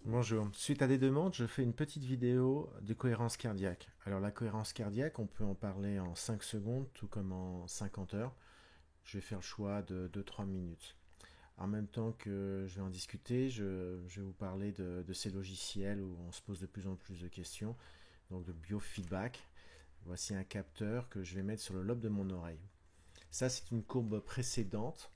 Bonjour. Suite à des demandes, je fais une petite vidéo de cohérence cardiaque. Alors la cohérence cardiaque, on peut en parler en 5 secondes, tout comme en 50 heures. Je vais faire le choix de 2-3 minutes. En même temps que je vais en discuter, je vais vous parler de ces logiciels où on se pose de plus en plus de questions, donc de biofeedback. Voici un capteur que je vais mettre sur le lobe de mon oreille. Ça, c'est une courbe précédente.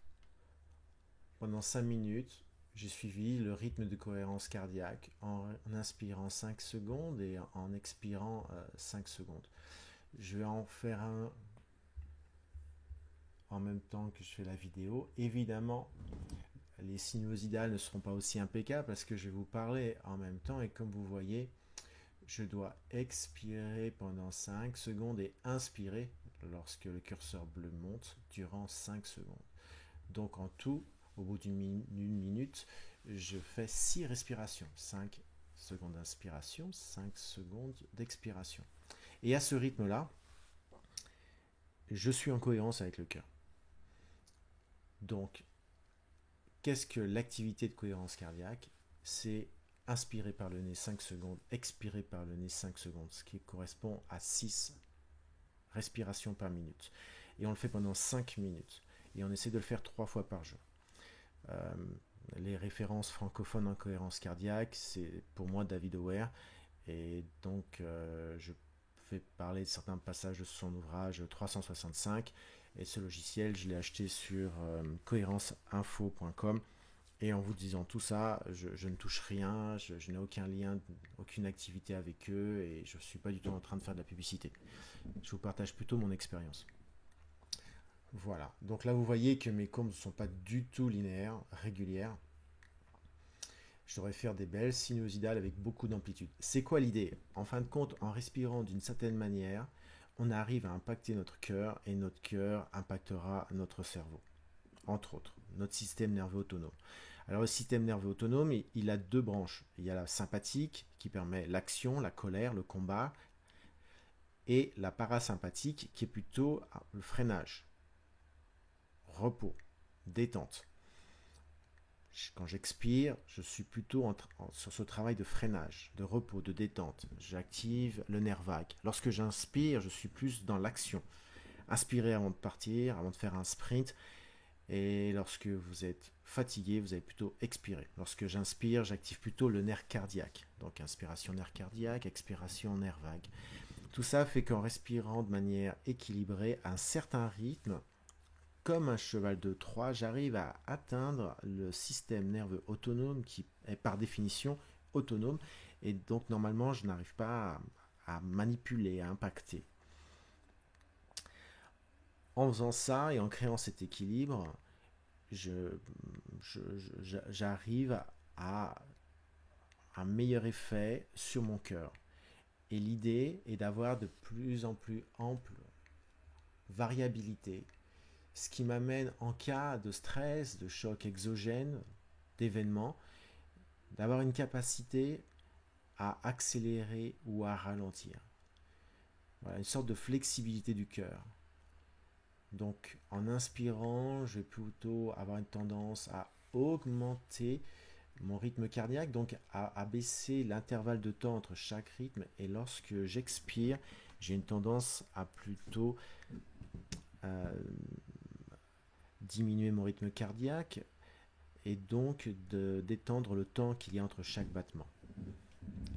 Pendant 5 minutes, j'ai suivi le rythme de cohérence cardiaque en inspirant 5 secondes et en expirant 5 secondes. Je vais en faire un en même temps que je fais la vidéo. Évidemment, les sinuosidales ne seront pas aussi impeccables parce que je vais vous parler en même temps et comme vous voyez, je dois expirer pendant 5 secondes et inspirer lorsque le curseur bleu monte durant 5 secondes. Donc en tout, au bout d'une minute, je fais 6 respirations. 5 secondes d'inspiration, 5 secondes d'expiration. Et à ce rythme-là, je suis en cohérence avec le cœur. Donc, qu'est-ce que l'activité de cohérence cardiaque? C'est inspirer par le nez 5 secondes, expirer par le nez 5 secondes, ce qui correspond à 6 respirations par minute. Et on le fait pendant 5 minutes. Et on essaie de le faire 3 fois par jour. Euh, les références francophones en cohérence cardiaque, c'est pour moi David Auer. Et donc, je fais parler de certains passages de son ouvrage 365. Et ce logiciel, je l'ai acheté sur cohérenceinfo.com. Et en vous disant tout ça, je ne touche rien, je n'ai aucun lien, aucune activité avec eux et je ne suis pas du tout en train de faire de la publicité. Je vous partage plutôt mon expérience. Voilà. Donc là, vous voyez que mes courbes ne sont pas du tout linéaires, régulières. Je devrais faire des belles sinuosidales avec beaucoup d'amplitude. C'est quoi l'idée? En fin de compte, en respirant d'une certaine manière, on arrive à impacter notre cœur et notre cœur impactera notre cerveau, entre autres, notre système nerveux autonome. Alors le système nerveux autonome, il a deux branches. Il y a la sympathique qui permet l'action, la colère, le combat, et la parasympathique qui est plutôt le freinage, repos, détente. Quand j'expire, je suis plutôt sur ce travail de freinage, de repos, de détente. J'active le nerf vague. Lorsque j'inspire, je suis plus dans l'action. Inspirer avant de partir, avant de faire un sprint. Et lorsque vous êtes fatigué, vous allez plutôt expirer. Lorsque j'inspire, j'active plutôt le nerf cardiaque. Donc inspiration nerf cardiaque, expiration nerf vague. Tout ça fait qu'en respirant de manière équilibrée, à un certain rythme, comme un cheval de Troie, j'arrive à atteindre le système nerveux autonome qui est par définition autonome et donc normalement je n'arrive pas à manipuler, à impacter. En faisant ça et en créant cet équilibre, je, j'arrive à un meilleur effet sur mon cœur. Et l'idée est d'avoir de plus en plus ample variabilité, ce qui m'amène en cas de stress, de choc exogène, d'événements, d'avoir une capacité à accélérer ou à ralentir. Voilà, une sorte de flexibilité du cœur. Donc en inspirant, je vais plutôt avoir une tendance à augmenter mon rythme cardiaque, donc à baisser l'intervalle de temps entre chaque rythme. Et lorsque j'expire, j'ai une tendance à plutôt euh, diminuer mon rythme cardiaque et donc d'étendre le temps qu'il y a entre chaque battement.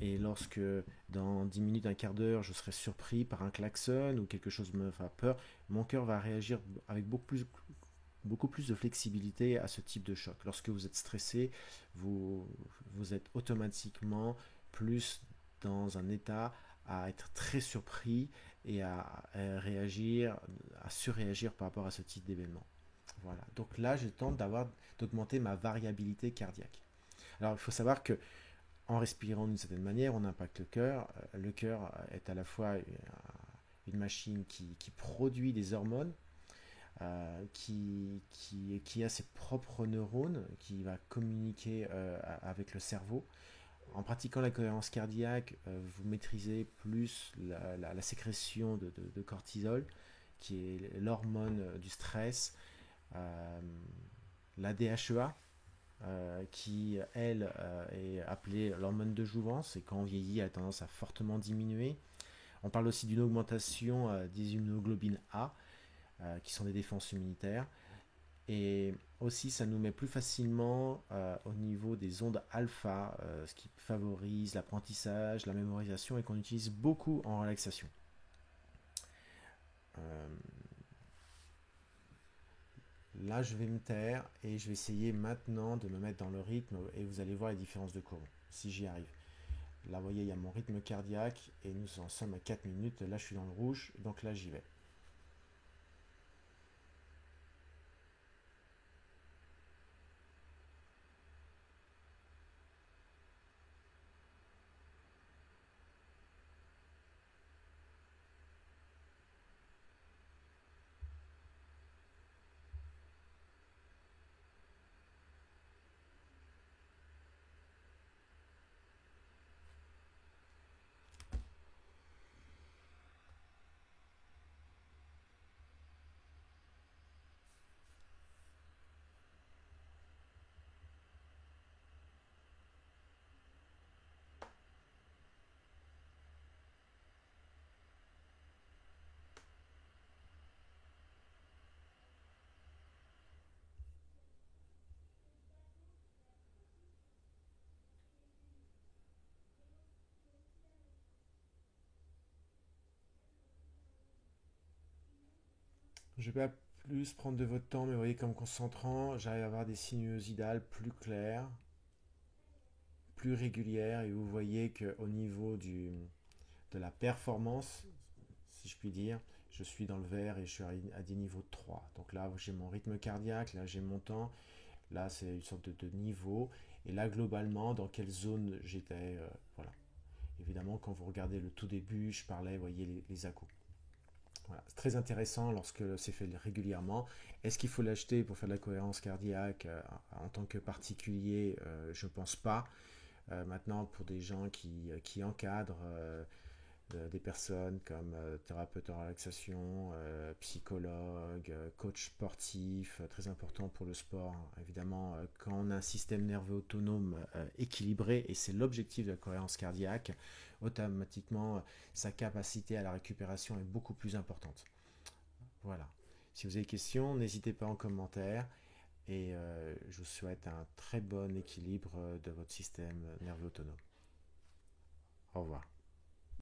Et lorsque dans 10 minutes, un quart d'heure, je serai surpris par un klaxon ou quelque chose me fera peur, mon cœur va réagir avec beaucoup plus de flexibilité à ce type de choc. Lorsque vous êtes stressé, vous êtes automatiquement plus dans un état à être très surpris et à réagir, à surréagir par rapport à ce type d'événement. Voilà. Donc là, je tente d'augmenter ma variabilité cardiaque. Alors, il faut savoir que en respirant d'une certaine manière, on impacte le cœur. Le cœur est à la fois une machine qui produit des hormones, qui a ses propres neurones, qui va communiquer avec le cerveau. En pratiquant la cohérence cardiaque, vous maîtrisez plus la sécrétion de cortisol, qui est l'hormone du stress, la DHEA, qui, elle, est appelée l'hormone de jouvence, et quand on vieillit, elle a tendance à fortement diminuer. On parle aussi d'une augmentation des immunoglobulines A, qui sont des défenses immunitaires. Et aussi, ça nous met plus facilement au niveau des ondes alpha, ce qui favorise l'apprentissage, la mémorisation et qu'on utilise beaucoup en relaxation. Euh, Là, je vais me taire et je vais essayer maintenant de me mettre dans le rythme et vous allez voir les différences de courbe, si j'y arrive. Là, vous voyez, il y a mon rythme cardiaque et nous en sommes à 4 minutes. Là, je suis dans le rouge, donc là, j'y vais. Je vais pas plus prendre de votre temps, mais vous voyez, comme concentrant, j'arrive à avoir des sinuosidales plus claires, plus régulières, et vous voyez qu'au niveau de la performance, si je puis dire, je suis dans le vert et je suis à des niveaux de 3. Donc là, j'ai mon rythme cardiaque, là, j'ai mon temps, là, c'est une sorte de niveau, et là, globalement, dans quelle zone j'étais, voilà. Évidemment, quand vous regardez le tout début, je parlais, vous voyez, les à-coups. Voilà. C'est très intéressant lorsque c'est fait régulièrement. Est-ce qu'il faut l'acheter pour faire de la cohérence cardiaque en tant que particulier? Je ne pense pas. Maintenant, pour des gens qui encadrent des personnes comme thérapeute en relaxation, psychologue, coach sportif, très important pour le sport. Évidemment, quand on a un système nerveux autonome équilibré, et c'est l'objectif de la cohérence cardiaque, automatiquement, sa capacité à la récupération est beaucoup plus importante. Voilà. Si vous avez des questions, n'hésitez pas en commentaire. Et je vous souhaite un très bon équilibre de votre système nerveux autonome. Au revoir.